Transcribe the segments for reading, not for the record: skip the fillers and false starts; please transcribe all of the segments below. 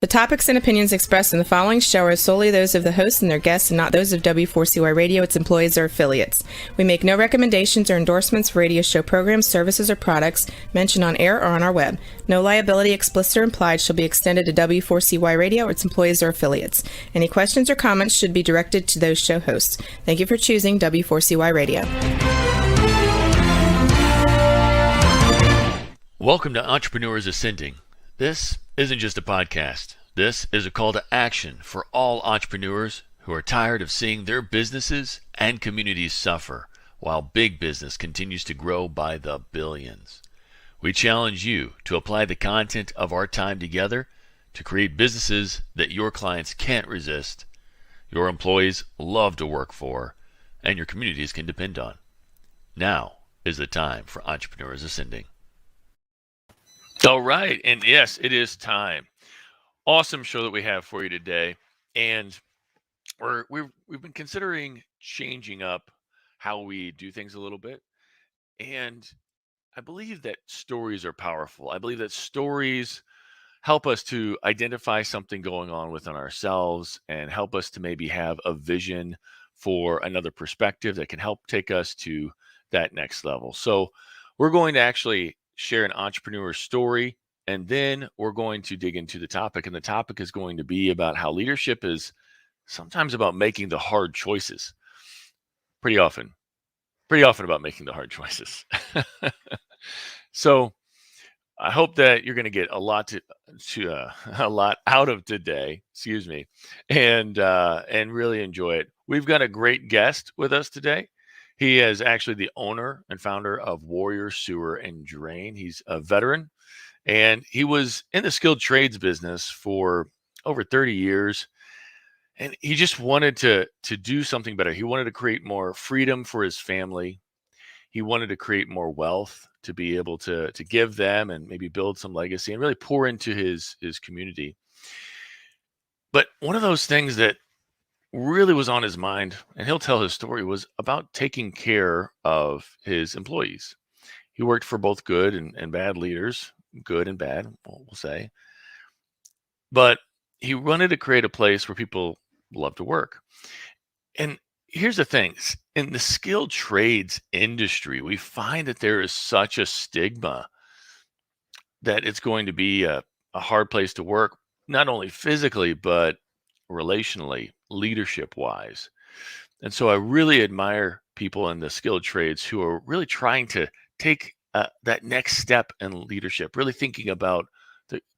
The topics and opinions expressed in the following show are solely those of the host and their guests and not those of W4CY Radio, its employees, or affiliates. We make no recommendations or endorsements for radio show programs, services, or products mentioned on air or on our web. No liability, explicit or implied, shall be extended to W4CY Radio or its employees or affiliates. Any questions or comments should be directed to those show hosts. Thank you for choosing W4CY Radio. Welcome to Entrepreneurs Ascending. This isn't just a podcast. This is a call to action for all entrepreneurs who are tired of seeing their businesses and communities suffer while big business continues to grow by the billions. We challenge you to apply the content of our time together to create businesses that your clients can't resist, your employees love to work for, and your communities can depend on. Now is the time for Entrepreneurs Ascending. All right, and yes, it is time. Awesome show that we have for you today, and we've been considering changing up how we do things a little bit, and I believe that stories are powerful. I believe that stories help us to identify something going on within ourselves and help us to maybe have a vision for another perspective that can help take us to that next level. So we're going to actually share an entrepreneur story, and then we're going to dig into the topic. And the topic is going to be about how leadership is sometimes about making the hard choices. Pretty often about making the hard choices. So I hope that you're going to get a lot a lot out of today, and really enjoy it. We've got a great guest with us today. He is actually the owner and founder of Warrior Sewer and Drain. He's a veteran, and he was in the skilled trades business for over 30 years. And he just wanted to do something better. He wanted to create more freedom for his family. He wanted to create more wealth to be able to give them and maybe build some legacy and really pour into his community. But one of those things that really was on his mind, and he'll tell his story, was about taking care of his employees. He worked for both good and bad leaders, good and bad, we'll say. But he wanted to create a place where people love to work. And here's the thing. In the skilled trades industry, we find that there is such a stigma that it's going to be a hard place to work, not only physically, but relationally, leadership wise. And so I really admire people in the skilled trades who are really trying to take that next step in leadership, really thinking about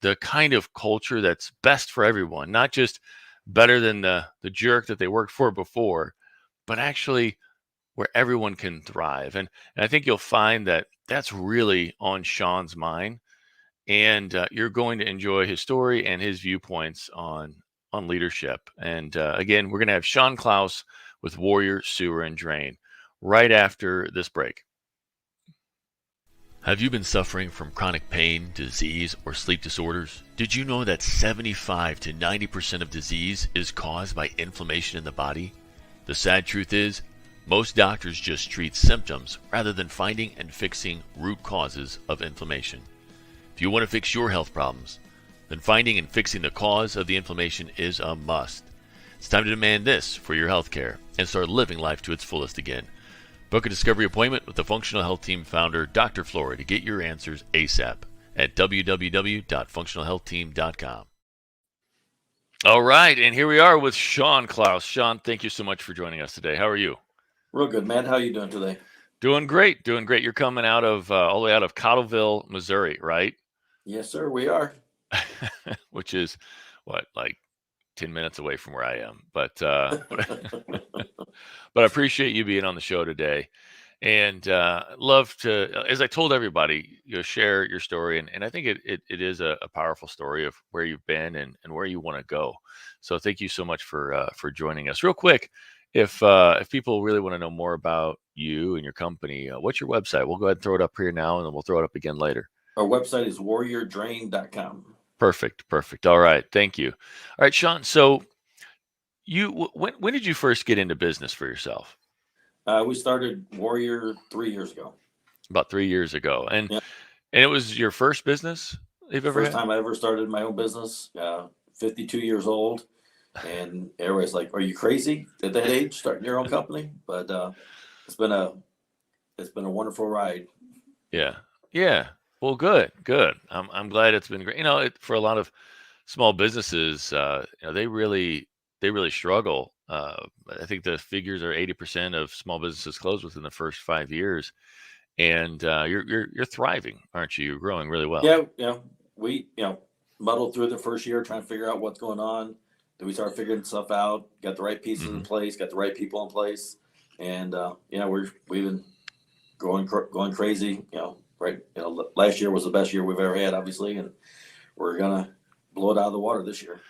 the kind of culture that's best for everyone, not just better than the jerk that they worked for before, but actually where everyone can thrive. And I think you'll find that that's really on Shawn's mind, and you're going to enjoy his story and his viewpoints on leadership. And again, we're going to have Shawn Clouse with Warrior Sewer and Drain right after this break. Have you been suffering from chronic pain, disease, or sleep disorders? Did you know that 75 to 90% of disease is caused by inflammation in the body? The sad truth is, most doctors just treat symptoms rather than finding and fixing root causes of inflammation. If you want to fix your health problems, then finding and fixing the cause of the inflammation is a must. It's time to demand this for your health care and start living life to its fullest again. Book a discovery appointment with the Functional Health Team founder, Dr. Flora, to get your answers ASAP at www.functionalhealthteam.com. All right, and here we are with Shawn Clouse. Shawn, thank you so much for joining us today. How are you? Real good, man. How are you doing today? Doing great. You're coming out of all the way out of Cottleville, Missouri, right? Yes, sir, we are. Which is what, like 10 minutes away from where I am. But but I appreciate you being on the show today, and love to, as I told everybody, share your story, and I think it is a powerful story of where you've been and where you want to go. So thank you so much for joining us. Real quick, if people really want to know more about you and your company, what's your website? We'll go ahead and throw it up here now, and then we'll throw it up again later. Our website is warriordrain.com. Perfect. All right. Thank you. All right, Shawn. So when did you first get into business for yourself? We started Warrior 3 years ago. About 3 years ago. And Yeah. and it was your first business you've ever First had? time I ever started my own business. 52 years old, and everybody's like, "Are you crazy at that age starting your own company?" But it's been a wonderful ride. Yeah. Yeah. Well, good. I'm glad it's been great. For a lot of small businesses, they really struggle. I think the figures are 80% of small businesses close within the first 5 years, and you're thriving, aren't you? You're growing really well. Yeah, we muddled through the first year trying to figure out what's going on. Then we started figuring stuff out, got the right pieces in Hmm. place, got the right people in place, and we've been going crazy. Right. Last year was the best year we've ever had, obviously, and we're gonna blow it out of the water this year.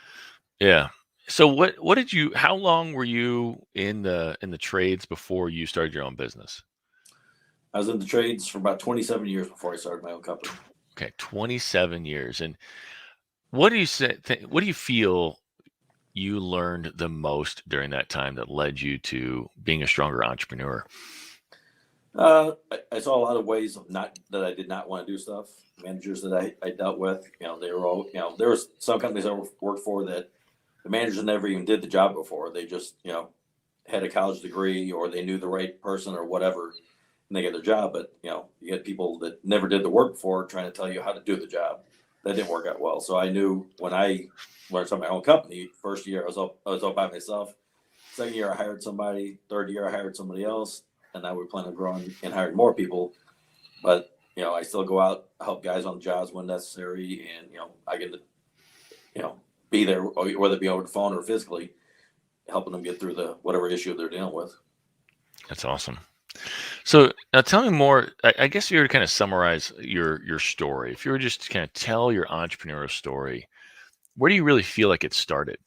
Yeah. So what did you? How long were you in the trades before you started your own business? I was in the trades for about 27 years before I started my own company. Okay, 27 years. And what do you say? What do you feel you learned the most during that time that led you to being a stronger entrepreneur? I saw a lot of ways of not that I did not want to do stuff. Managers that I dealt with, they were all, there was some companies I worked for that the managers never even did the job before. They just, had a college degree or they knew the right person or whatever, and they get their job. But you had people that never did the work before trying to tell you how to do the job. That didn't work out well. So I knew when I started my own company, first year I was all by myself. Second year I hired somebody. Third year I hired somebody else, and now we plan on growing and hiring more people. But I still go out, help guys on jobs when necessary, and I get to be there, whether it be over the phone or physically, helping them get through the whatever issue they're dealing with. That's awesome. So now tell me more. I guess if you were to kind of summarize your story, if you were just to kind of tell your entrepreneurial story, where do you really feel like it started?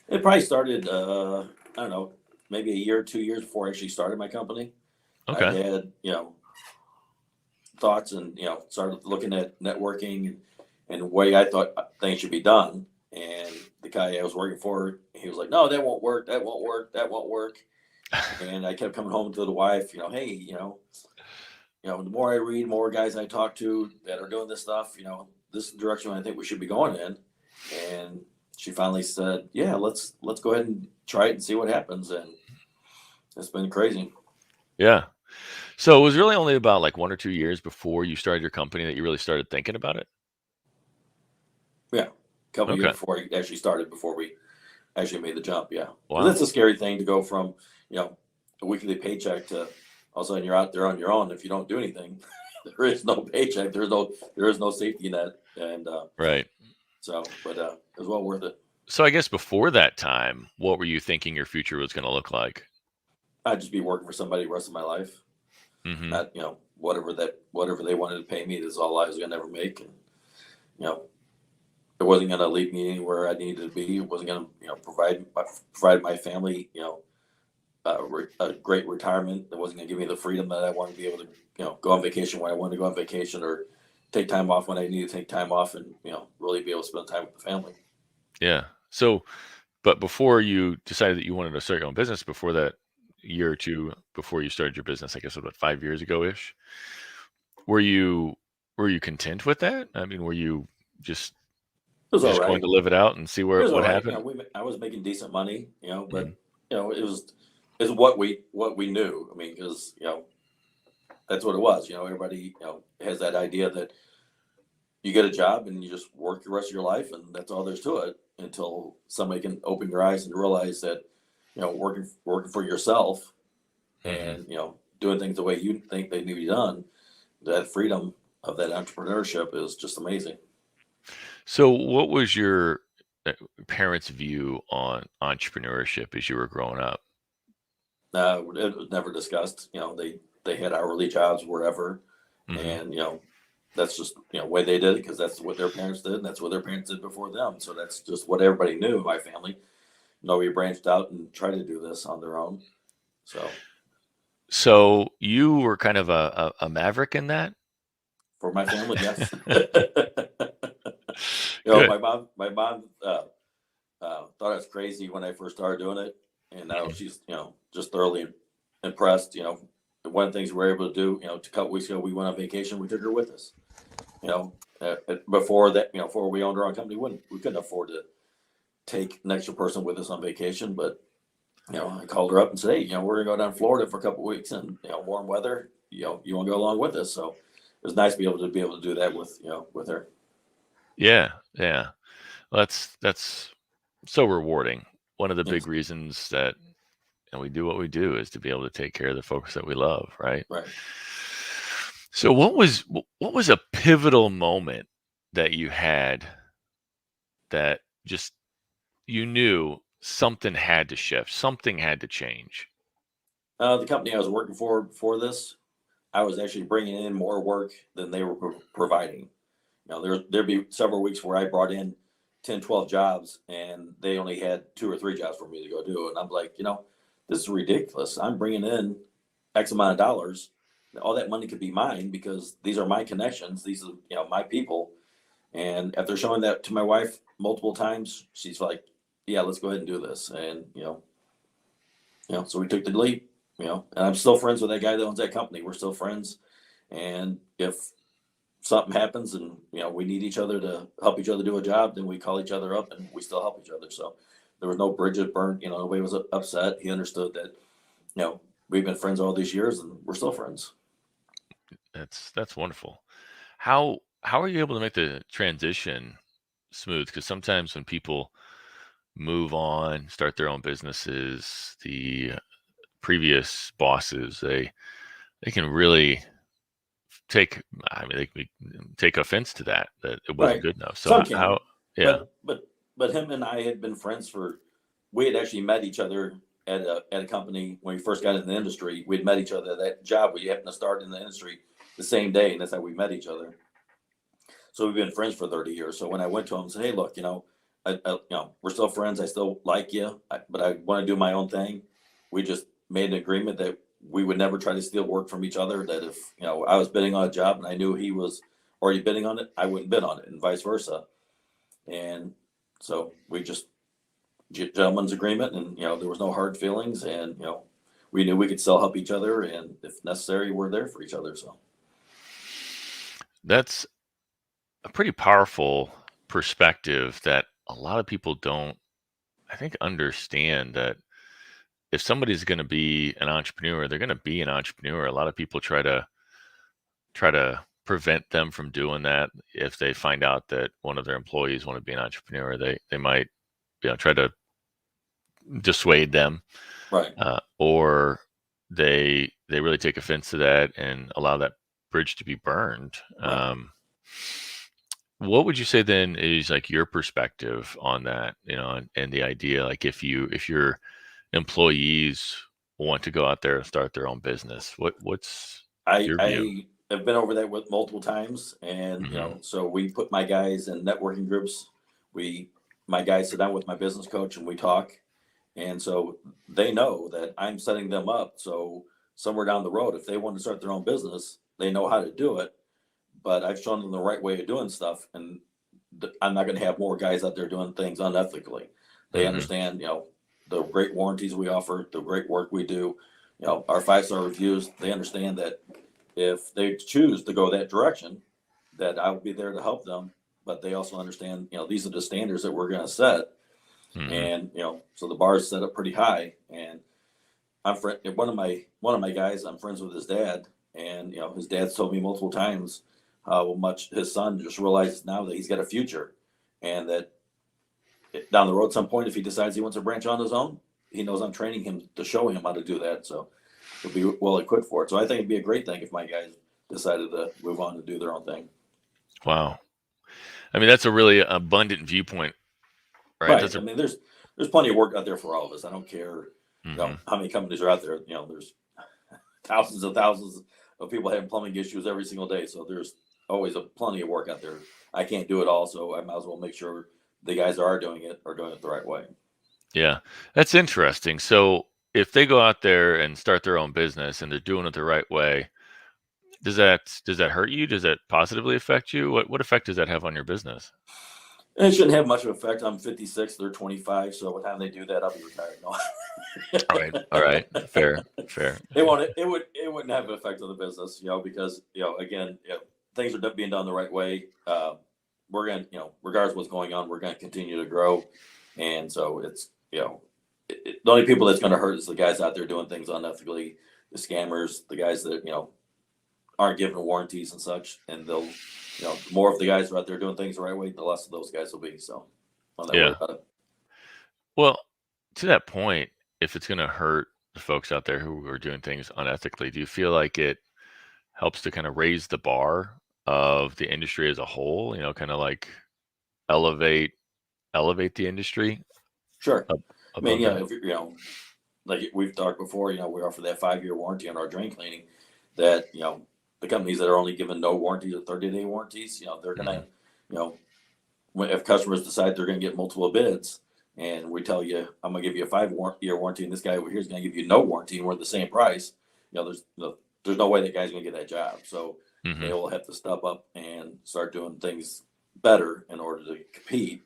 It probably started, I don't know, maybe a year or 2 years before I actually started my company. I Okay. had, thoughts and, started looking at networking and the way I thought things should be done. And the guy I was working for, he was like, "No, that won't work. That won't work. That won't work." And I kept coming home to the wife, "Hey, the more I read, more guys I talk to that are doing this stuff, this is the direction I think we should be going in." And she finally said, "Yeah, let's go ahead and try it and see what happens." And it's been crazy. Yeah. So it was really only about like 1 or 2 years before you started your company that you really started thinking about it? Yeah, a couple of years Okay. before I actually started, before we actually made the jump. Yeah, because Wow. it's a scary thing to go from a weekly paycheck to all of a sudden you're out there on your own. If you don't do anything, there is no paycheck. There is no safety net, and Right. but it was well worth it. So I guess before that time, what were you thinking your future was going to look like? I'd just be working for somebody the rest of my life. Hmm. Not whatever they wanted to pay me. This is all I was gonna ever make, and you know it wasn't gonna lead me anywhere I needed to be. It wasn't gonna provide my family a great retirement. It wasn't gonna give me the freedom that I wanted to be able to go on vacation when I wanted to go on vacation, or take time off when I needed to take time off, and really be able to spend time with the family. Yeah. So, but before you decided that you wanted to start your own business, before that year or two before you started your business, I guess about 5 years ago ish, were you were you content with that? I mean, were you just It was all just going right. to live it out and see It where was all what right. happened? I was making decent money, Mhm. but it was is what we knew. I mean, because that's what it was. Everybody has that idea that you get a job and you just work the rest of your life, and that's all there's to it, until somebody can open your eyes and realize that working for yourself, Mhm. and doing things the way you think they need to be done, that freedom of that entrepreneurship is just amazing. So, what was your uh, parents' view on entrepreneurship as you were growing up? It was never discussed. They had hourly jobs wherever, Hmm. and that's just way they did it, because that's what their parents did, and that's what their parents did before them. So that's just what everybody knew in my family. Nobody branched out and tried to do this on their own. So So, you were kind of a maverick in that? for my family, yes. Good. My mom thought I was crazy when I first started doing it, and now Mhm. she's just thoroughly impressed. One of the things we were able to do, a couple weeks ago, we went on vacation. We took her with us. before that, before we owned our own company, we couldn't afford to take an extra person with us on vacation. But I called her up and said, hey, we're gonna go down to Florida for a couple of weeks, and warm weather. You want to go along with us? So it was nice to be able to do that with her. Yeah, yeah. Well, that's so rewarding. One of the Yes. big reasons that we do what we do is to be able to take care of the folks that we love, right? Right. So what was a pivotal moment that you had that just you knew something had to shift, something had to change? The company I was working for before this, I was actually bringing in more work than they were providing. There'd be several weeks where I brought in 10, 12 jobs, and they only had 2 or 3 jobs for me to go do. And I'm like, this is ridiculous. I'm bringing in X amount of dollars. All that money could be mine because these are my connections. These are, my people. And after showing that to my wife multiple times, she's like, yeah, let's go ahead and do this. And, so we took the leap, and I'm still friends with that guy that owns that company. We're still friends. And if something happens and, we need each other to help each other do a job, then we call each other up and we still help each other. So there was no bridges burned, nobody was upset. He understood that, we've been friends all these years and we're still friends. That's wonderful. How are you able to make the transition smooth? Because sometimes when people move on, start their own businesses, the previous bosses, they can really take offense to that it wasn't Right. good enough. So Some can, how yeah. but him and I had been friends we had actually met each other at a company when we first got in the industry. We'd met each other at that job. We happened to start in the industry the same day, and that's how we met each other. So we've been friends for 30 years. So when I went to him and said, hey, look, we're still friends. I still like you, but I want to do my own thing. We just made an agreement that we would never try to steal work from each other. That if, I was bidding on a job and I knew he was already bidding on it, I wouldn't bid on it, and vice versa. And so we just gentleman's agreement, and, there was no hard feelings, and, we knew we could still help each other. And if necessary, we're there for each other. So That's a pretty powerful perspective that a lot of people don't, I think, understand that if somebody's going to be an entrepreneur, they're going to be an entrepreneur. A lot of people try to prevent them from doing that. If they find out that one of their employees want to be an entrepreneur, they might try to dissuade them, right. or they really take offense to that and allow that bridge to be burned. Right. What would you say then is like your perspective on that, and the idea, like if your employees want to go out there and start their own business, what's your view? I have been over that with multiple times, and so we put my guys in networking groups. My guys sit down with my business coach and we talk, and so they know that I'm setting them up. So somewhere down the road, if they want to start their own business, they know how to do it. But I've shown them the right way of doing stuff, and I'm not going to have more guys out there doing things unethically. They understand, the great warranties we offer, the great work we do, our 5-star reviews. They understand that if they choose to go that direction, that I'll be there to help them. But they also understand, these are the standards that we're going to set, and so the bar is set up pretty high. And one of my guys, I'm friends with his dad, and his dad's told me multiple times how much his son just realizes now that he's got a future, and that down the road, some point, if he decides he wants to branch on his own, he knows I'm training him to show him how to do that. So he'll be well equipped for it. So I think it'd be a great thing if my guys decided to move on to do their own thing. Wow. I mean, that's a really abundant viewpoint, right? Right. I mean, there's plenty of work out there for all of us. I don't care, how many companies are out there. There's thousands and thousands of people having plumbing issues every single day. So there's always plenty of work out there. I can't do it all, so I might as well make sure the guys that are doing it the right way. Yeah, that's interesting. So if they go out there and start their own business and they're doing it the right way, does that hurt you? Does that positively affect you? What effect does that have on your business? It shouldn't have much of an effect. I'm 56, they're 25, so by the time they do that, I'll be retired. No. All right, fair. It wouldn't have an effect on the business, because again, things are being done the right way. We're going to, regardless of what's going on, we're going to continue to grow. And so it's, the only people that's going to hurt is the guys out there doing things unethically, the scammers, the guys that, aren't giving warranties and such. And they'll, the more of the guys are out there doing things the right way, the less of those guys will be. So I'm not worried about it. Well, to that point, if it's going to hurt the folks out there who are doing things unethically, do you feel like it helps to kind of raise the bar of the industry as a whole, kind of like elevate the industry? Sure. I mean, that? if like we've talked before, we offer that 5-year warranty on our drain cleaning that, the companies that are only giving no warranties or 30-day warranties, they're going to, if customers decide they're going to get multiple bids and we tell you, I'm going to give you a 5-year warranty and this guy over here is going to give you no warranty and we're the same price, there's no way that guy's going to get that job. So they will have to step up and start doing things better in order to compete.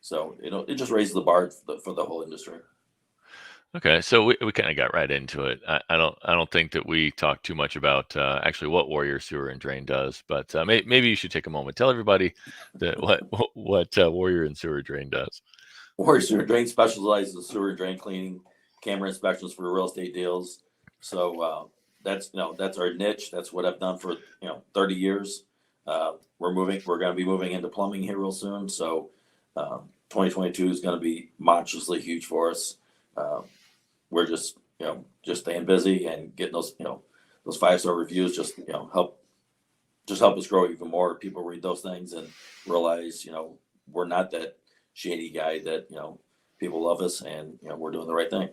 So, it just raises the bar for the whole industry. Okay, so we kind of got right into it. I don't think that we talked too much about actually what Warrior Sewer and Drain does, but maybe you should take a moment, tell everybody that what Warrior and Sewer Drain does. Warrior Sewer Drain specializes in sewer drain cleaning, camera inspections for real estate deals. So that's our niche. That's what I've done for 30 years. We're going to be moving into plumbing here real soon. So 2022 is going to be monstrously huge for us. We're just staying busy and getting those 5-star reviews help us grow even more. People read those things and realize we're not that shady guy that people love us and we're doing the right thing.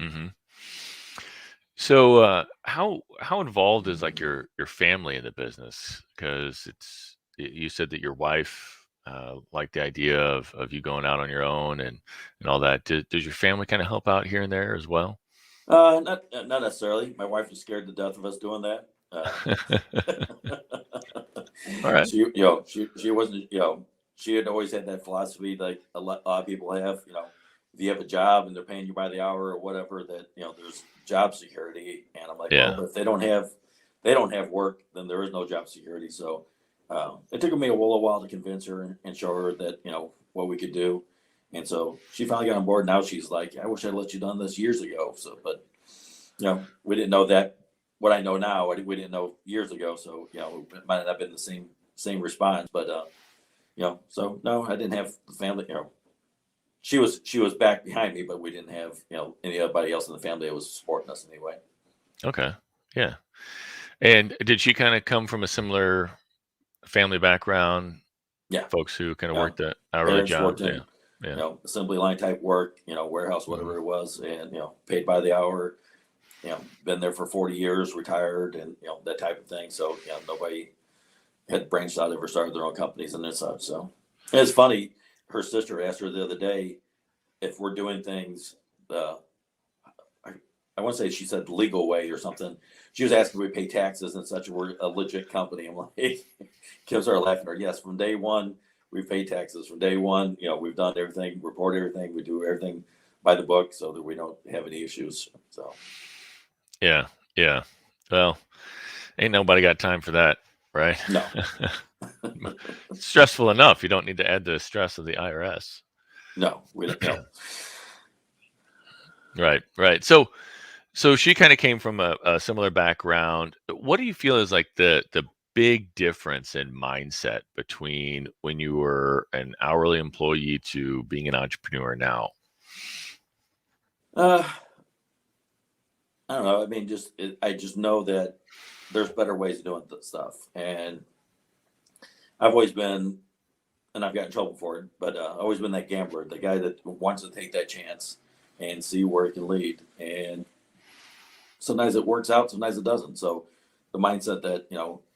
Mm-hmm. So how involved is like your family in the business? Because you said that your wife liked the idea of you going out on your own and all that. Does your family kind of help out here and there as well? Not necessarily. My wife was scared to death of us doing that. All right. She wasn't. She had always had that philosophy, like a lot of people have. If you have a job and they're paying you by the hour or whatever, that there's job security. And I'm like, well, if they don't have work, then there is no job security. So it took me a little while to convince her and show her that what we could do. And so she finally got on board. Now she's like, I wish I'd let you done this years ago. So, but we didn't know that. What I know now, we didn't know years ago. So it might not have been the same response. But so no, I didn't have the family. She was back behind me, but we didn't have anybody else in the family that was supporting us anyway. Okay, yeah. And did she kind of come from a similar family background? Yeah, folks who kind of worked at hourly jobs. Assembly line type work, warehouse, whatever it was, and paid by the hour. Been there for 40 years, retired, and that type of thing. So nobody had branched out, ever started their own companies and such. So and it's funny. Her sister asked her the other day if we're doing things. I want to say she said legal way or something. She was asking if we pay taxes and such. We're a legit company. I'm like, Kim started laughing at her. Yes, from day one we pay taxes. From day one, we've done everything, report everything, we do everything by the book so that we don't have any issues. So yeah. Well, ain't nobody got time for that, right? No. Stressful enough. You don't need to add the stress of the IRS. No, we don't. No. Right. So she kind of came from a similar background. What do you feel is like the big difference in mindset between when you were an hourly employee to being an entrepreneur now? I don't know. I mean, I just know that there's better ways of doing stuff, and I've always been, and I've gotten in trouble for it, but I've always been that gambler, the guy that wants to take that chance and see where it can lead. And sometimes it works out, sometimes it doesn't. So the mindset that,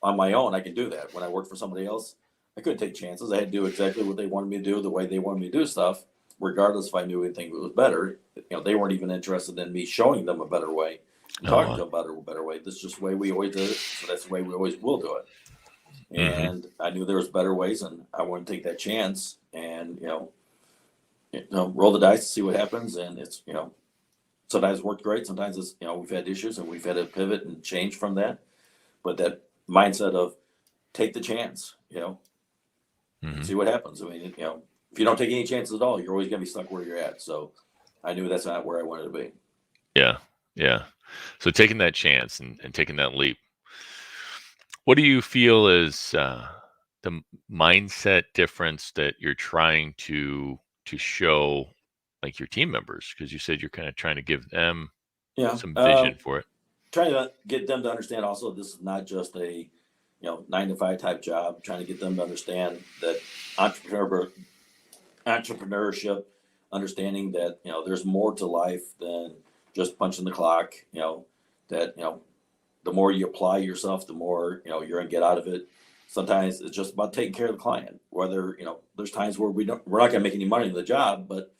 on my own, I can do that. When I worked for somebody else, I couldn't take chances. I had to do exactly what they wanted me to do, the way they wanted me to do stuff, regardless if I knew anything was better. They weren't even interested in me showing them a better way, talking to them about a better way. This is just the way we always did it. So that's the way we always will do it. And I knew there was better ways, and I wanted to take that chance and, roll the dice to see what happens. And it's, sometimes it worked great. Sometimes it's, we've had issues and we've had to pivot and change from that. But that mindset of take the chance, Mm-hmm. see what happens. I mean, if you don't take any chances at all, you're always going to be stuck where you're at. So I knew that's not where I wanted to be. Yeah. Yeah. So taking that chance and taking that leap. What do you feel is the mindset difference that you're trying to show like your team members? Because you said you're kind of trying to give them Yeah. some vision for it. Trying to get them to understand also this is not just a 9-to-5 type job. Trying to get them to understand that entrepreneurship, understanding that there's more to life than just punching the clock. That the more you apply yourself, the more you're gonna get out of it. Sometimes it's just about taking care of the client. Whether there's times where we're not gonna make any money in the job, but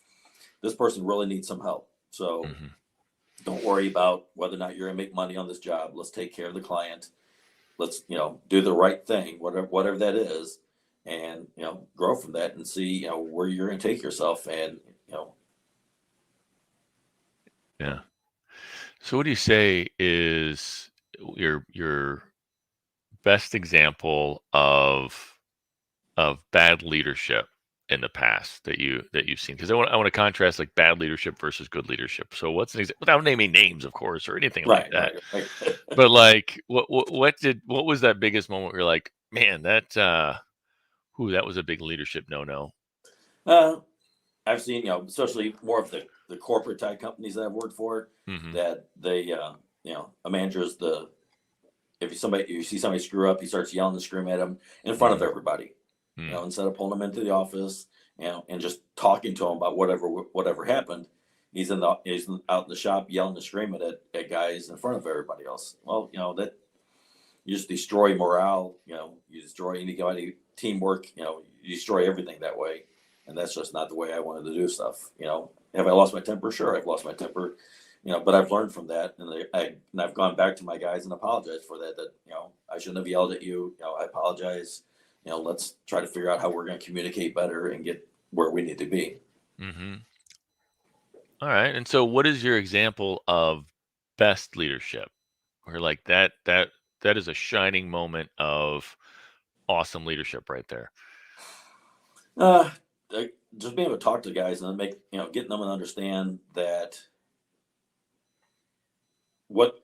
this person really needs some help. So Mm-hmm. don't worry about whether or not you're gonna make money on this job. Let's take care of the client. Let's do the right thing, whatever that is, and grow from that and see where you're gonna take yourself. And Yeah. So what do you say is your best example of bad leadership in the past that you've seen? Because I want to contrast like bad leadership versus good leadership. So what's an example without naming names, of course, or anything like that? right. But like, what was that biggest moment where you're like, man, that that was a big leadership no. I've seen, especially more of the corporate type companies that I've worked for, Mm-hmm. that they, a manager's if you see somebody screw up, he starts yelling and screaming at them in front of everybody, Mm-hmm. instead of pulling them into the office, and just talking to them about whatever happened. He's out in the shop yelling and screaming at guys in front of everybody else. Well, that you just destroy morale. You destroy anybody teamwork. You destroy everything that way. And that's just not the way I wanted to do stuff. Have I lost my temper? Sure, I've lost my temper. But I've learned from that, and I've gone back to my guys and apologized for that. That I shouldn't have yelled at you. I apologize. Let's try to figure out how we're going to communicate better and get where we need to be. Mm-hmm. All right. And so, what is your example of best leadership, or like that is a shining moment of awesome leadership right there? Uh, just being able to talk to guys and make getting them to understand that what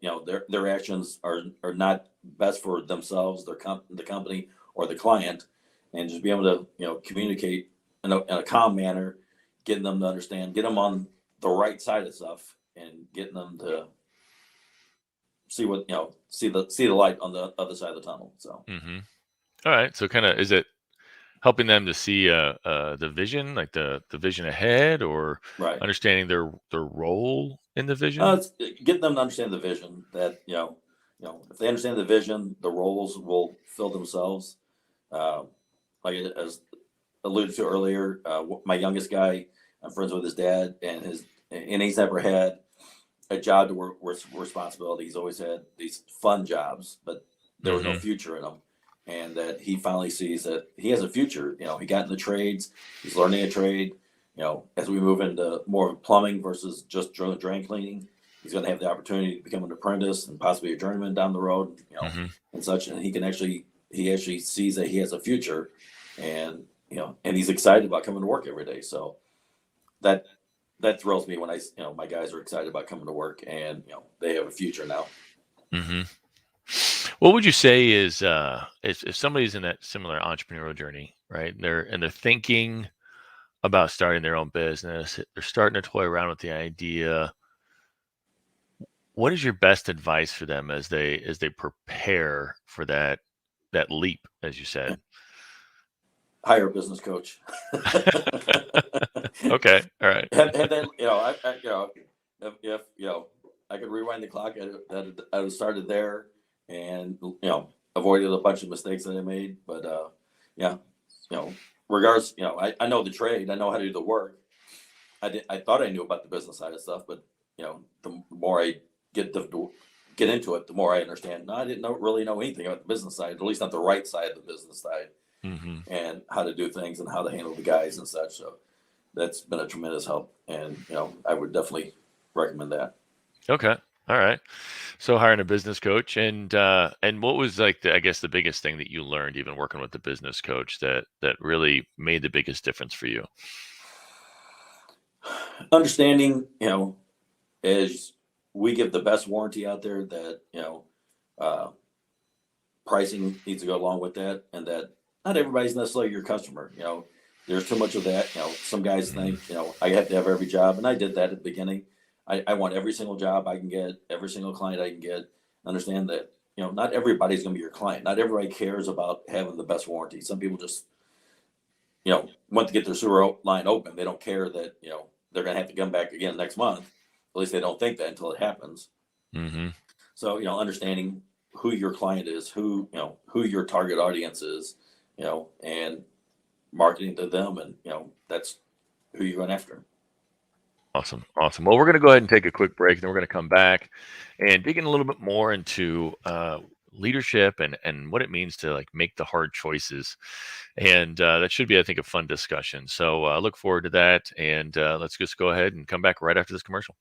their actions are not best for themselves, the company, or the client, and just be able to communicate in a calm manner, getting them to understand, get them on the right side of stuff, and getting them to see what see the light on the other side of the tunnel. So Mm-hmm. All right. So, kind of, is it helping them to see the vision, like the vision ahead, or right, understanding their role in the vision? it's getting them to understand the vision that if they understand the vision, the roles will fill themselves. Uh, like as alluded to earlier, my youngest guy, I'm friends with his dad, and he's never had a job to work with responsibility. He's always had these fun jobs, but there was no Mm-hmm. future in them. And that he finally sees that he has a future. He got in the trades, he's learning a trade. As we move into more of plumbing versus just drain cleaning, he's going to have the opportunity to become an apprentice and possibly a journeyman down the road, Mm-hmm. and such. And he actually sees that he has a future, and and he's excited about coming to work every day. So that thrills me when my guys are excited about coming to work, and they have a future now. Mm-hmm. What would you say is if somebody's in that similar entrepreneurial journey, right? They're thinking about starting their own business. They're starting to toy around with the idea. What is your best advice for them as they prepare for that leap, as you said? Hire a business coach. Okay, all right. Have that, if I could rewind the clock, I would have started there, and avoided a bunch of mistakes that I made. But yeah, regardless, I know the trade, I know how to do the work. I thought I knew about the business side of stuff, but the more I get into it, the more I understand. No, I didn't really know anything about the business side, at least not the right side of the business side, Mm-hmm. and how to do things and how to handle the guys and such. So that's been a tremendous help, and I would definitely recommend that. Okay. All right. So hiring a business coach, and what was like I guess the biggest thing that you learned even working with the business coach that really made the biggest difference for you? Understanding, as we give the best warranty out there, that uh, pricing needs to go along with that, and that not everybody's necessarily your customer. There's too much of that. Some guys Mhm. think, I have to have every job, and I did that at the beginning. I want every single job I can get, every single client I can get. Understand that, not everybody's going to be your client. Not everybody cares about having the best warranty. Some people just, want to get their sewer line open. They don't care that, they're going to have to come back again next month. At least they don't think that until it happens. Mhm. So, understanding who your client is, who your target audience is, and marketing to them, and that's who you're going after. Awesome. Awesome. Well, we're going to go ahead and take a quick break, and then we're going to come back and dig in a little bit more into leadership and what it means to like make the hard choices. And that should be, I think, a fun discussion. So look forward to that. And let's just go ahead and come back right after this commercial.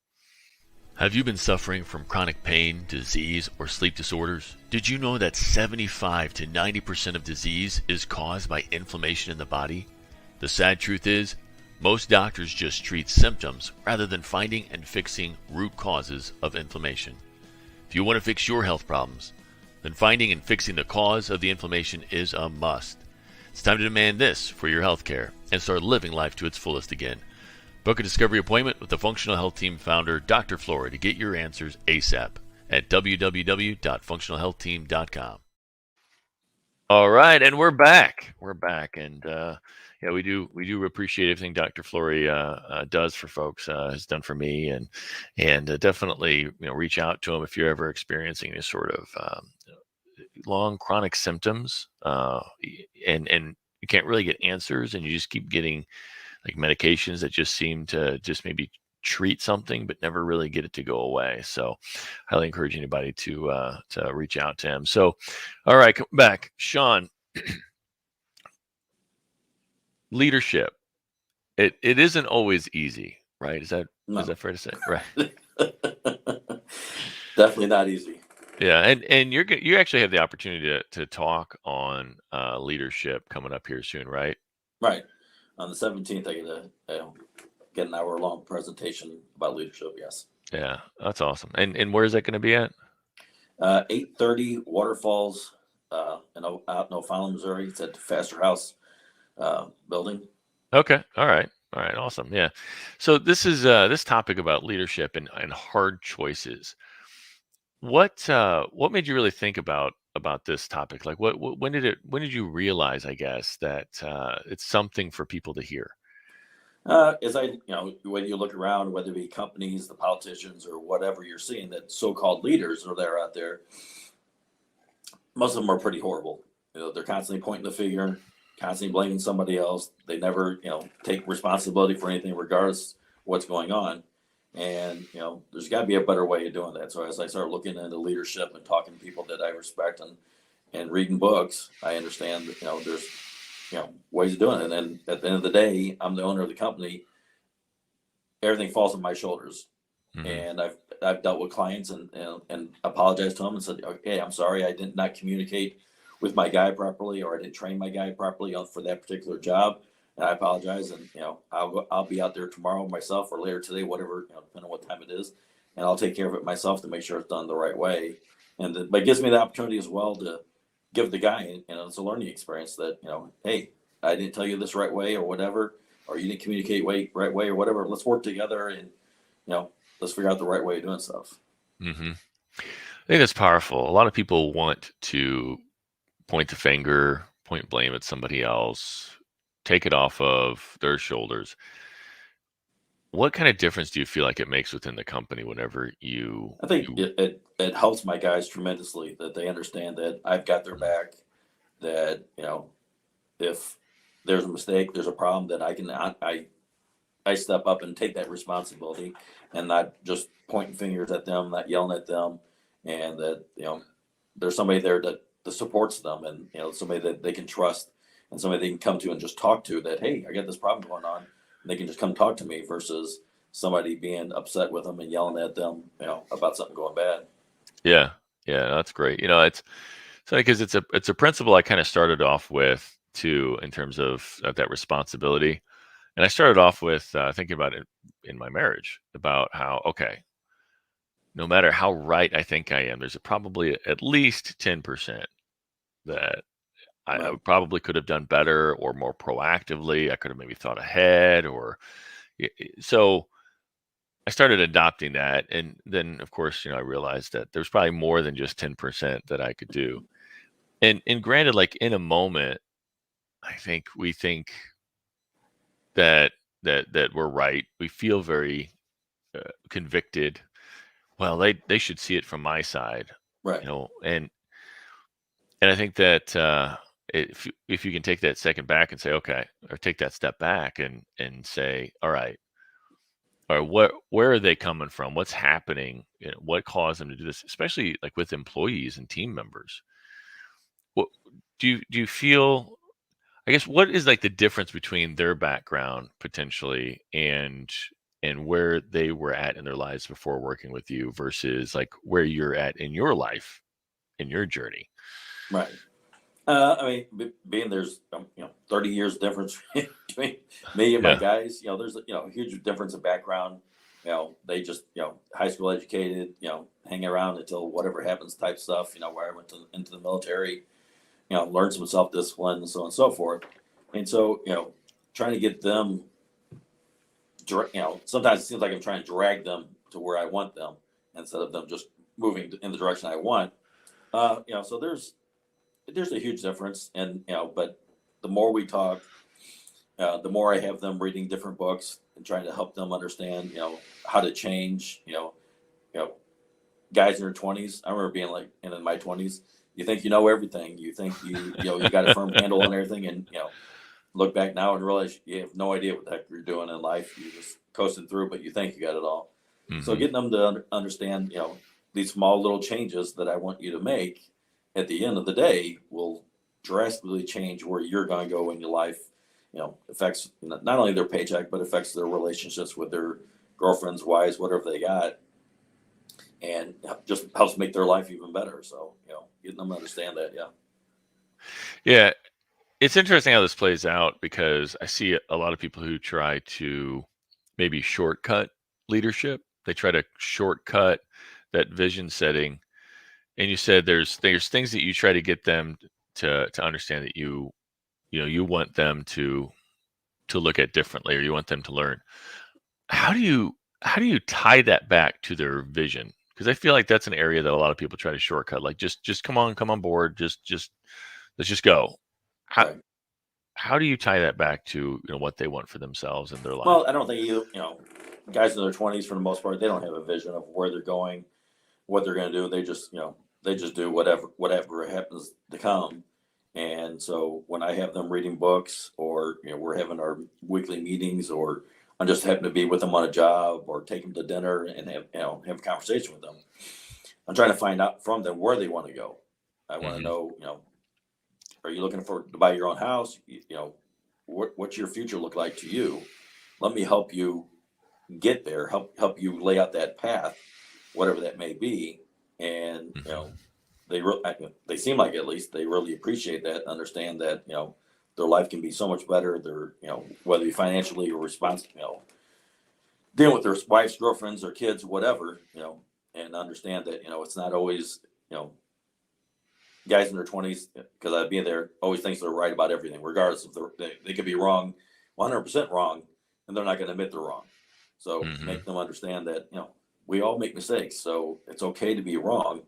Have you been suffering from chronic pain, disease, or sleep disorders? Did you know that 75 to 90% of disease is caused by inflammation in the body? The sad truth is, most doctors just treat symptoms rather than finding and fixing root causes of inflammation. If you want to fix your health problems, then finding and fixing the cause of the inflammation is a must. It's time to demand this for your health care and start living life to its fullest again. Book a discovery appointment with the Functional Health Team founder, Dr. Flory, to get your answers ASAP at www.functionalhealthteam.com. All right, and we're back. We're back, and yeah, we do appreciate everything Dr. Flory does for folks, has done for me, and definitely reach out to him if you're ever experiencing this sort of long chronic symptoms, and you can't really get answers, and you just keep getting like medications that just seem to just maybe treat something but never really get it to go away. So highly encourage anybody to reach out to him. So all right, come back. Shawn, leadership. It isn't always easy, right? Is No. that fair to say? Right. Definitely not easy. Yeah, and you actually have the opportunity to talk on leadership coming up here soon, right? Right. On the 17th, I get an hour-long presentation about leadership. Yes. Yeah, that's awesome. And where is that going to be at? 8:30 Waterfalls, out in O'Fallon, Missouri. It's at the Faster House building. Okay. All right. All right. Awesome. Yeah. So this is this topic about leadership and hard choices. What made you really think about this topic? Like when did you realize, I guess, that it's something for people to hear? As when you look around, whether it be companies, the politicians, or whatever, you're seeing that so-called leaders are there out there. Most of them are pretty horrible. They're constantly pointing the finger, constantly blaming somebody else. They never, take responsibility for anything, regardless what's going on. And there's got to be a better way of doing that. So as I start looking into leadership and talking to people that I respect and reading books, I understand that there's ways of doing it. And then at the end of the day, I'm the owner of the company. Everything falls on my shoulders. Hmm. And I've dealt with clients and apologized to them and said, okay, I'm sorry, I did not communicate with my guy properly, or I didn't train my guy properly for that particular job. And I apologize, and I'll be out there tomorrow myself, or later today, whatever, depending on what time it is, and I'll take care of it myself to make sure it's done the right way. But it gives me the opportunity as well to give the guy, it's a learning experience that hey, I didn't tell you this right way, or whatever, or you didn't communicate right way, or whatever. Let's work together, and let's figure out the right way of doing stuff. Hmm. I think that's powerful. A lot of people want to point the finger, point blame at somebody else, take it off of their shoulders. What kind of difference do you feel like it makes within the company whenever you I think you it helps my guys tremendously that they understand that I've got their back. That if there's a mistake, there's a problem, that I step up and take that responsibility, and not just pointing fingers at them, not yelling at them, and that there's somebody there that supports them, and somebody that they can trust, and somebody they can come to and just talk to. That, hey, I got this problem going on, and they can just come talk to me, versus somebody being upset with them and yelling at them, about something going bad. Yeah. Yeah. That's great. It's so because it's a principle I kind of started off with too, in terms of that responsibility. And I started off with thinking about it in my marriage about how, okay, no matter how right I think I am, there's probably at least 10% that I Right. probably could have done better or more proactively. I could have maybe thought ahead or so I started adopting that. And then, of course, I realized that there's probably more than just 10% that I could do. And granted, like in a moment, I think we think that that we're right. We feel very convicted. Well, they should see it from my side, Right. and I think that if you can take that second back and say, okay, or take that step back and say, all right, or where are they coming from? What's happening? What caused them to do this? Especially like with employees and team members. What do you feel? I guess what is like the difference between their background potentially and where they were at in their lives before working with you versus like where you're at in your life in your journey? Right. I mean, being there's 30 years difference between me and my Yeah. guys. There's a huge difference of background. They just high school educated. Hang around until whatever happens type stuff. Where I went into the military. Learned some self discipline and so on and so forth. And so trying to get them, sometimes it seems like I'm trying to drag them to where I want them instead of them just moving in the direction I want. So there's a huge difference, and but the more we talk, the more I have them reading different books and trying to help them understand, how to change. You know, guys in their 20s. I remember being like in my 20s. You think you know everything. You think you got a firm handle on everything, and look back now and realize you have no idea what the heck you're doing in life. You're just coasting through, but you think you got it all. So Hmm. getting them to understand, these small little changes that I want you to make at the end of the day will drastically change where you're going to go in your life. Affects not only their paycheck, but affects their relationships with their girlfriends, wives, whatever they got, and just helps make their life even better. So, getting them to understand that, yeah. Yeah. It's interesting how this plays out because I see a lot of people who try to maybe shortcut leadership. They try to shortcut that vision setting. And you said there's things that you try to get them to understand that you want them to look at differently or you want them to learn. How do you tie that back to their vision? Because I feel like that's an area that a lot of people try to shortcut. Like just come on board, just let's just go. How Right. how do you tie that back to what they want for themselves and their life? Well, I don't think guys in their 20s for the most part, they don't have a vision of where they're going, what they're going to do. They just do whatever happens to come. And so when I have them reading books, or we're having our weekly meetings, or I'm just happen to be with them on a job, or take them to dinner and have a conversation with them, I'm trying to find out from them where they want to go. I want to Hmm. know, are you looking to buy your own house? What's your future look like to you? Let me help you get there. Help you lay out that path, whatever that may be. And Hmm. they seem like, at least they really appreciate that, understand that their life can be so much better. They're whether it be financially or responsible, dealing with their wives, girlfriends, or kids, whatever, and understand that it's not always you know guys in their 20s, because I'd be there, always thinks they're right about everything, regardless if they could be wrong, 100% wrong, and they're not going to admit they're wrong. So Hmm. make them understand that we all make mistakes, so it's okay to be wrong.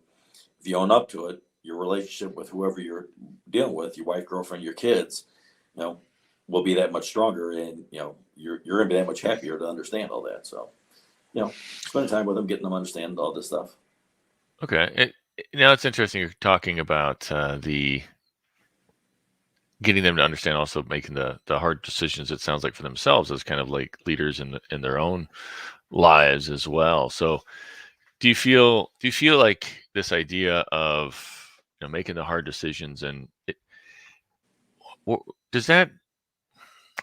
If you own up to it, your relationship with whoever you're dealing with, your wife, girlfriend, your kids, you know, will be that much stronger, and you're gonna be that much happier to understand all that. So, spending time with them, getting them to understand all this stuff. Okay. Now it's interesting you're talking about the getting them to understand, also making the hard decisions. It sounds like for themselves as kind of like leaders in their own lives as well. So do you feel like this idea of making the hard decisions and does that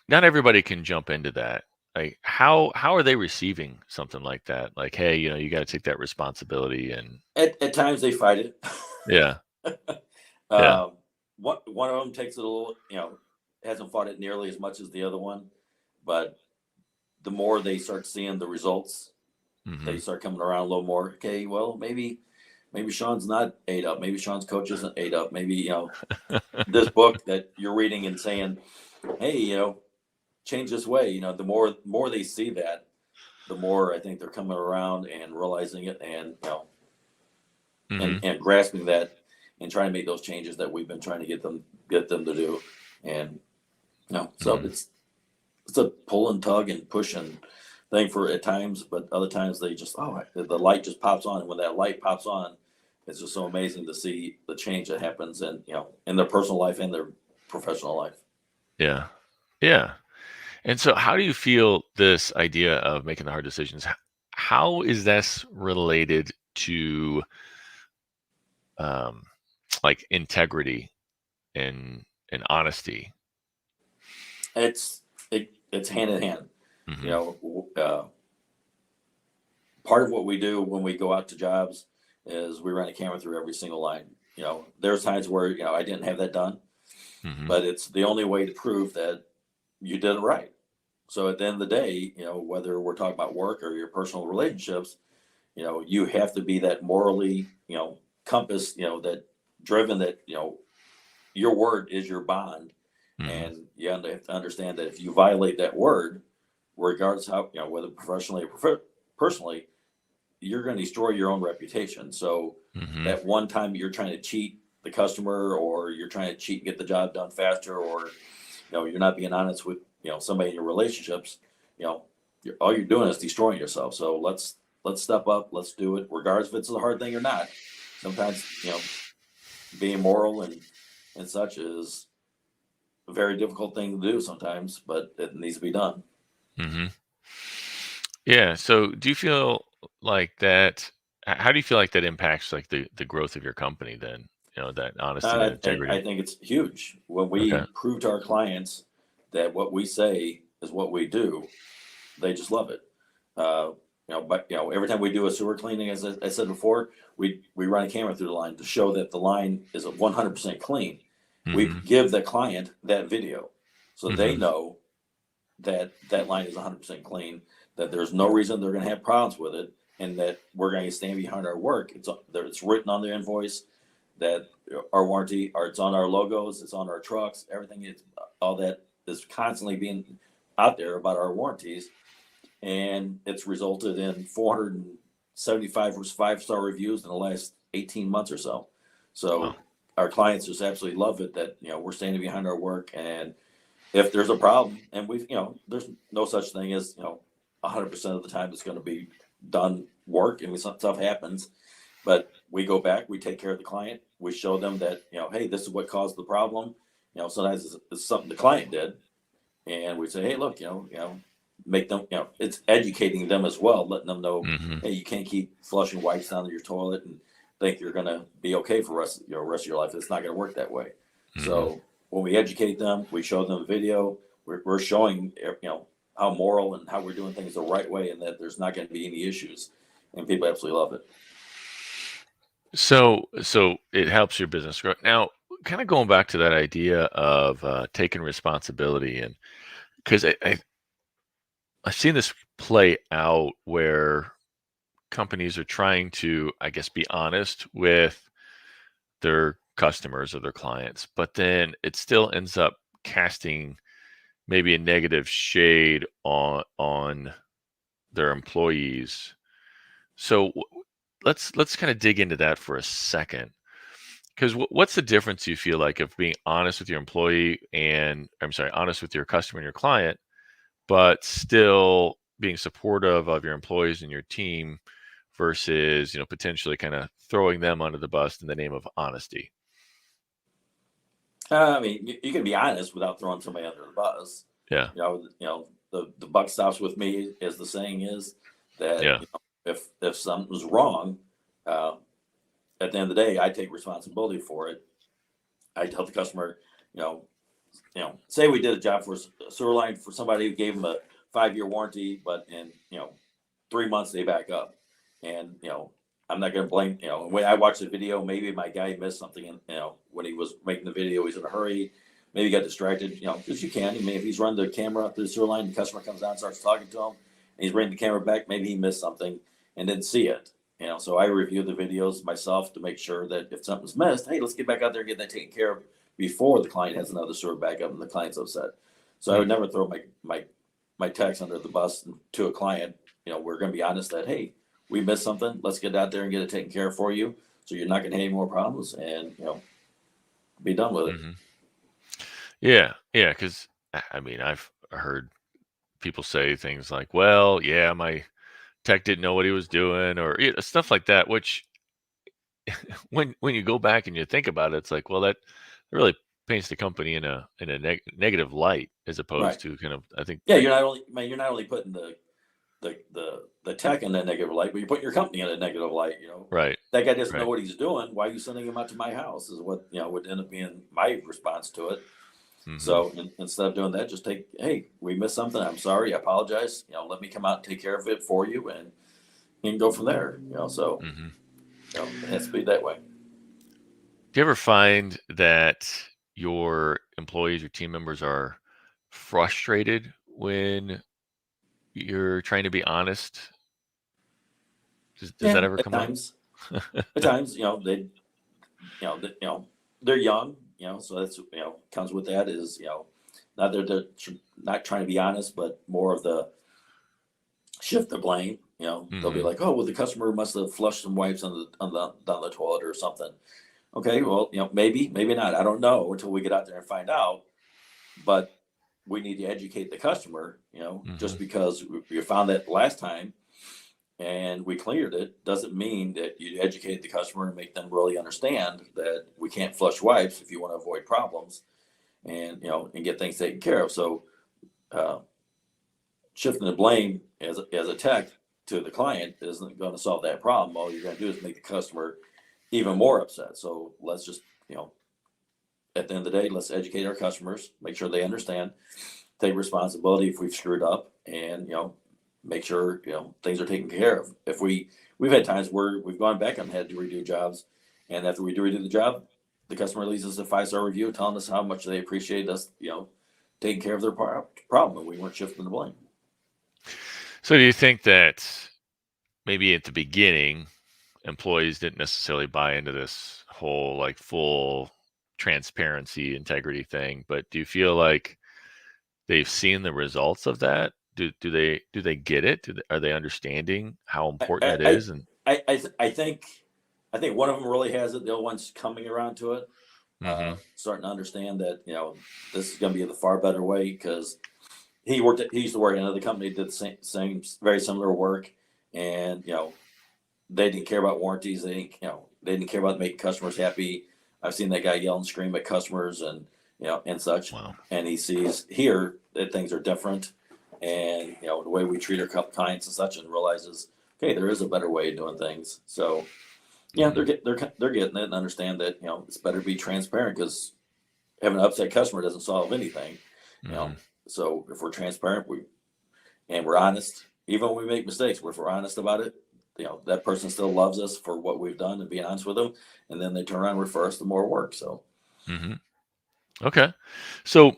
not everybody can jump into that. like how are they receiving something like that? Like, hey, you got to take that responsibility, and At times they fight it. yeah, yeah, um, one of them takes it a little, hasn't fought it nearly as much as the other one, but the more they start seeing the results, hmm they start coming around a little more. Okay, well, maybe Sean's not ate up. Maybe Sean's coach isn't ate up. Maybe this book that you're reading and saying, hey, change this way. The more they see that, the more I think they're coming around and realizing it, and hmm and grasping that, and trying to make those changes that we've been trying to get them to do. And so hmm it's a pull and tug and push and thing for at times, but other times they just the light just pops on, and when that light pops on, it's just so amazing to see the change that happens in their personal life and their professional life. yeah, yeah. And so, how do you feel this idea of making the hard decisions? How is this related to um, like integrity and honesty? It's hand in hand. You hmm know, part of what we do when we go out to jobs is we run a camera through every single line. There's times where I didn't have that done, hmm but it's the only way to prove that you did it right. So at the end of the day, whether we're talking about work or your personal relationships, you have to be that morally, compass, that driven, that your word is your bond, hmm and you have to understand that if you violate that word, regardless how whether professionally or personally, you're going to destroy your own reputation. So hmm that one time you're trying to cheat the customer, or you're trying to cheat and get the job done faster, or you're not being honest with somebody in your relationships, all you're doing is destroying yourself. So let's step up, let's do it, regardless if it's a hard thing or not. Sometimes being moral and such is a very difficult thing to do sometimes, but it needs to be done. hmm Yeah. So, do you feel like that? How do you feel like that impacts like the growth of your company? Then that honesty, that I integrity. think it's huge when we Okay. prove to our clients that what we say is what we do. They just love it. Uh, but every time we do a sewer cleaning, as I said before, we run a camera through the line to show that the line is 100% clean. We hmm give the client that video, so they hmm know that that line is 100% clean. That there's no reason they're going to have problems with it, and that we're going to stand behind our work. It's written on the invoice that our warranty, or it's on our logos, it's on our trucks, everything is, all that is constantly being out there about our warranties, and it's resulted in 475 5-star reviews in the last 18 months or so. Wow. So our clients just absolutely love it that we're standing behind our work, and if there's a problem, and we've there's no such thing as 100% of the time it's going to be done work, and some stuff happens, but we go back, we take care of the client, we show them that hey, this is what caused the problem. Sometimes it's something the client did, and we say, hey, look, make them, it's educating them as well, letting them know, hmm hey, you can't keep flushing wipes down your toilet and think you're going to be okay for rest of your life. It's not going to work that way. hmm So when we educate them, we show them a video. We're showing how moral and how we're doing things the right way, and that there's not going to be any issues, and people absolutely love it. So it helps your business grow. Now, kind of going back to that idea of taking responsibility, and because I've seen this play out where companies are trying to, I guess, be honest with their customers or their clients, but then it still ends up casting maybe a negative shade on their employees. So let's kind of dig into that for a second. Because what's the difference you feel like of being honest with your employee and I'm sorry, honest with your customer and your client, but still being supportive of your employees and your team versus potentially kind of throwing them under the bus in the name of honesty? I mean, you can be honest without throwing somebody under the bus. Yeah, The buck stops with me, as the saying is, that yeah, if something's wrong, uh, at the end of the day, I take responsibility for it. I tell the customer, say we did a job for a sewer line for somebody who gave them a 5-year warranty, but in 3 months they back up, and I'm not going to blame. When I watch the video, maybe my guy missed something, and when he was making the video, he's in a hurry. Maybe he got distracted. Because you can. I mean, if he's running the camera up to the sewer line, the customer comes down, and starts talking to him, and he's bringing the camera back. Maybe he missed something and didn't see it. So I review the videos myself to make sure that if something's missed, hey, let's get back out there and get that taken care of before the client has another sewer backup and the client's upset. So I would never throw my techs under the bus to a client. We're going to be honest that, hey, we missed something. Let's get out there and get it taken care of for you, so you're not going to have any more problems, and be done with it. Mm-hmm. Yeah, because I mean, I've heard people say things like, "Well, yeah, my tech didn't know what he was doing," or stuff like that. Which, when you go back and you think about it, it's like, well, that really paints the company in a negative light, as opposed to kind of, I think. Yeah, you're not only putting the tech in that negative light, but you're putting your company in a negative light. Right. That guy doesn't know Right. what he's doing. Why are you sending him out to my house? Is what would end up being my response to it. Mhm. So instead of doing that, just hey, we missed something. I'm sorry. I apologize. Let me come out and take care of it for you, and go from there. So Mhm. it has to be that way. Do you ever find that your employees, your team members, are frustrated when you're trying to be honest? Does that ever At come up? times. At times, they're young, so that's comes with that is not they're not trying to be honest, but more of the shift the blame. They'll be Mhm. like, oh, well, the customer must have flushed some wipes down the toilet or something. Okay, well, maybe not. I don't know until we get out there and find out. But we need to educate the customer. Just Mhm. because we found that last time and we cleared it doesn't mean that you educate the customer and make them really understand that we can't flush wipes if you want to avoid problems, and and get things taken care of. So uh, shifting the blame as a tech to the client isn't going to solve that problem. All you're going to do is make the customer even more upset. So let's just at the end of the day, let's educate our customers, make sure they understand, take responsibility if we've screwed up, and make sure things are taken care of. If we've had times where we've gone back and had to redo jobs, and after we do redo the job, the customer leaves us a 5-star review telling us how much they appreciate us taking care of their problem, and we weren't shifting the blame. So do you think that maybe at the beginning, employees didn't necessarily buy into this whole like full transparency, integrity thing, but do you feel like they've seen the results of that? Do they get it? Are they understanding how important it I is? And I think one of them really has it. The other one's coming around to it, Mhm. starting to understand that this is going to be the far better way, because he used to work in another company, did the same very similar work, and they didn't care about warranties. They didn't care about making customers happy. I've seen that guy yell and scream at customers and and such. Wow. And he sees here that things are different, and the way we treat our clients and such, and realizes, okay, there is a better way of doing things. So yeah, Mhm. they're getting it and understand that it's better to be transparent, because having an upset customer doesn't solve anything. You know, Mhm. so if we're transparent, we're honest, even when we make mistakes, if we're honest about it, that person still loves us for what we've done and being honest with them, and then they turn around and refer us to more work. So Mhm. Okay. So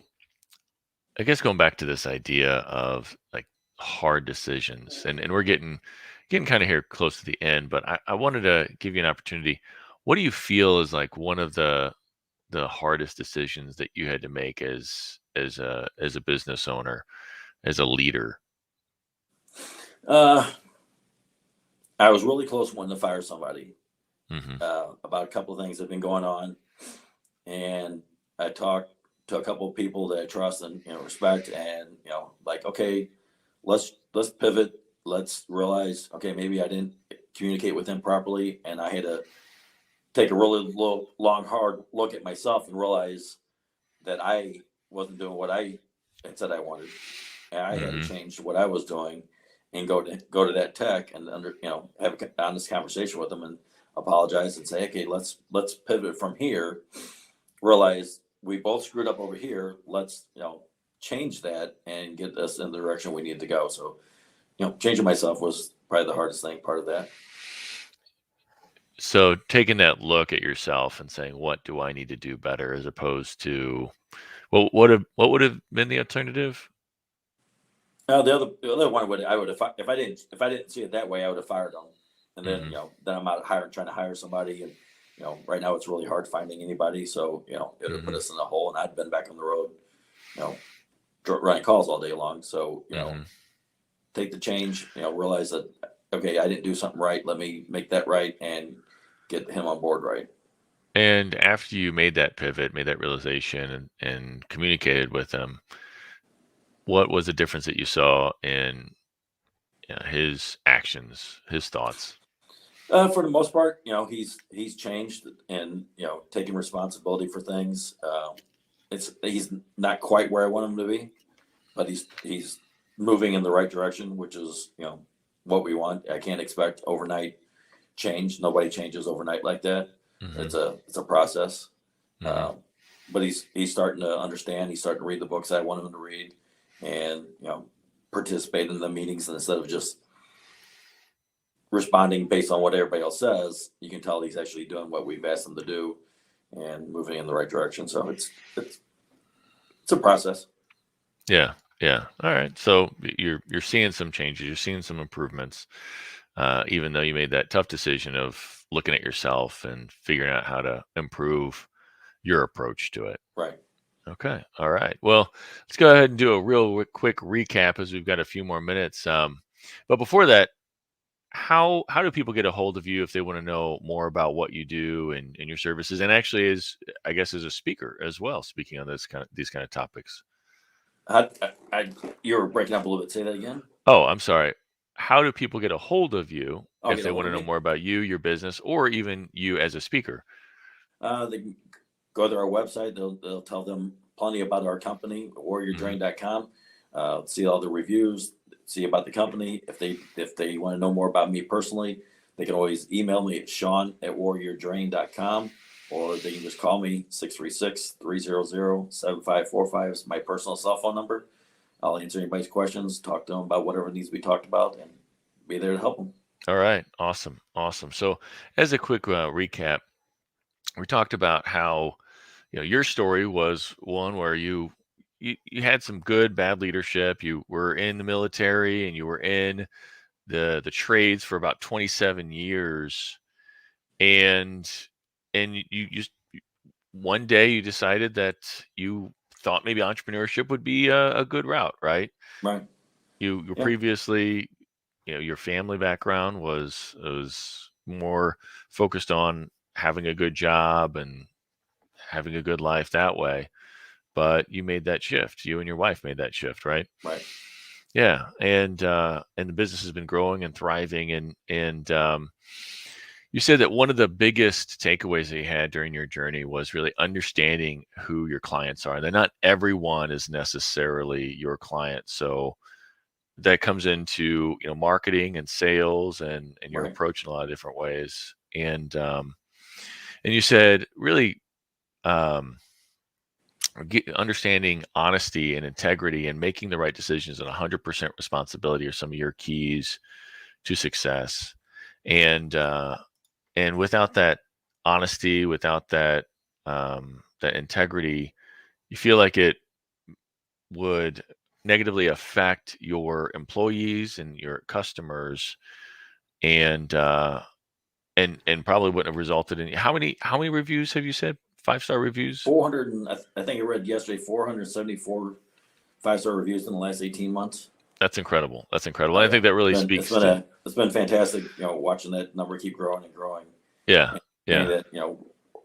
I guess going back to this idea of like hard decisions, and we're getting kind of here close to the end, but I wanted to give you an opportunity. What do you feel is like one of the hardest decisions that you had to make as a business owner, as a leader? uh, I was really close wanting to fire somebody Hmm. about a couple of things that have been going on, and I talked to a couple of people that I trust and respect, and like, okay, let's pivot. Let's realize, okay, maybe I didn't communicate with them properly, and I had to take a really long, hard look at myself and realize that I wasn't doing what I had said I wanted, and I had to Hmm. change what I was doing, and go to that tech and have an honest conversation with them and apologize and say, okay, let's pivot from here. Realize we both screwed up over here. Let's change that and get us in the direction we need to go. So, changing myself was probably the hardest thing, part of that. So taking that look at yourself and saying, what do I need to do better, as opposed to, well, what would have been the alternative? The other one I would have, if I didn't see it that way, I would have fired them. And then, Mhm. then I'm out trying to hire somebody. And, right now it's really hard finding anybody. So, it would have put Mhm. us in a hole, and I'd been back on the road, you know, running calls all day long. So, Mhm. take the change, realize that, okay, I didn't do something right. Let me make that right and get him on board right. And after you made that pivot, made that realization, and communicated with him, what was the difference that you saw in his actions, his thoughts? For the most part, he's changed and taking responsibility for things. He's not quite where I want him to be, but he's moving in the right direction, which is what we want. I can't expect overnight change. Nobody changes overnight like that. Mhm. It's a process. Mhm. Um, but he's starting to understand. He's starting to read the books I want him to read, and participate in the meetings, and instead of just responding based on what everybody else says, you can tell he's actually doing what we've asked him to do and moving in the right direction. So it's a process. Yeah. Yeah. All right. So you're seeing some changes. You're seeing some improvements, even though you made that tough decision of looking at yourself and figuring out how to improve your approach to it. Right. Okay. All right. Well, let's go ahead and do a real quick recap, as we've got a few more minutes. But before that, how do people get a hold of you if they want to know more about what you do and your services, and actually, as I guess, as a speaker as well, speaking on these kind of topics? You were breaking up a little bit. Say that again. Oh, I'm sorry. How do people get a hold of you I'll if get a they hold want to of know me. more about you, your business, or even you as a speaker? They can go to our website. They'll tell them plenty about our company, Hmm. warriordrain.com. See all the reviews, see about the company. If they want to know more about me personally, they can always email me at Shawn@warriordrain.com, or they can just call me 636-300-7545. It's my personal cell phone number. I'll answer anybody's questions, talk to them about whatever needs to be talked about, and be there to help them. All right. Awesome. Awesome. So, as a quick recap, we talked about how your story was one where you had some good bad leadership. You were in the military and you were in the trades for about 27 years, and you just one day you decided that you thought maybe entrepreneurship would be a good route, right? Right. You Yeah. previously, your family background was more focused on having a good job and having a good life that way, but you made that shift. You and your wife made that shift, right? Right. Yeah, and the business has been growing and thriving, and you said that one of the biggest takeaways that you had during your journey was really understanding who your clients are, and that not everyone is necessarily your client. So that comes into marketing and sales and your Right. approach in a lot of different ways. And you said really, um, understanding honesty and integrity and making the right decisions and 100% responsibility are some of your keys to success. And without that honesty, without that integrity, you feel like it would negatively affect your employees and your customers, and and probably wouldn't have resulted in how many reviews have you said? 5-star reviews? 400, and I think I read yesterday, 474 5-star reviews in the last 18 months. That's incredible. That's incredible. Oh And I yeah, think that really speaks to, it's been fantastic. Watching that number keep growing and growing, yeah, and saying yeah, that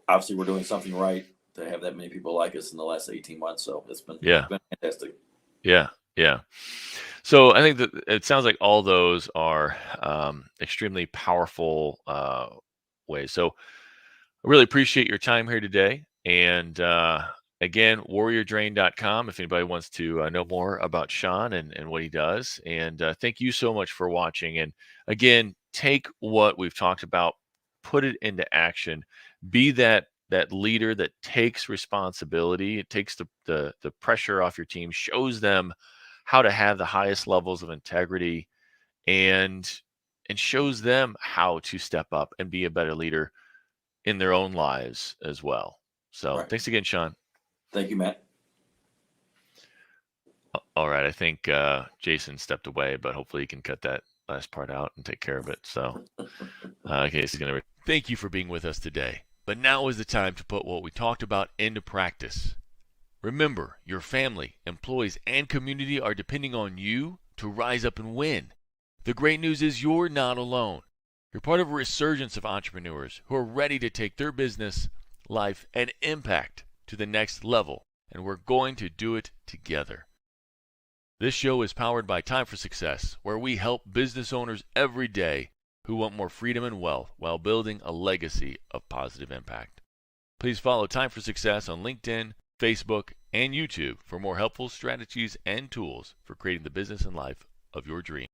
obviously we're doing something right to have that many people like us in the last 18 months. So it's yeah, been fantastic. yeah, yeah. So I think that it sounds like all those are extremely powerful ways. So I really appreciate your time here today. And again, warriordrain.com if anybody wants to know more about Shawn and what he does. And thank you so much for watching. And again, take what we've talked about, put it into action, be that leader that takes responsibility. It takes the pressure off your team, shows them how to have the highest levels of integrity, and shows them how to step up and be a better leader in their own lives as well. So Right. thanks again, Shawn. Thank you, Matt. All right. I think Jason stepped away, but hopefully he can cut that last part out and take care of it. So, okay, he's going to thank you for being with us today. But now is the time to put what we talked about into practice. Remember, your family, employees, and community are depending on you to rise up and win. The great news is you're not alone. You're part of a resurgence of entrepreneurs who are ready to take their business, life, and impact to the next level, and we're going to do it together. This show is powered by Time for Success, where we help business owners every day who want more freedom and wealth while building a legacy of positive impact. Please follow Time for Success on LinkedIn, Facebook, and YouTube for more helpful strategies and tools for creating the business and life of your dreams.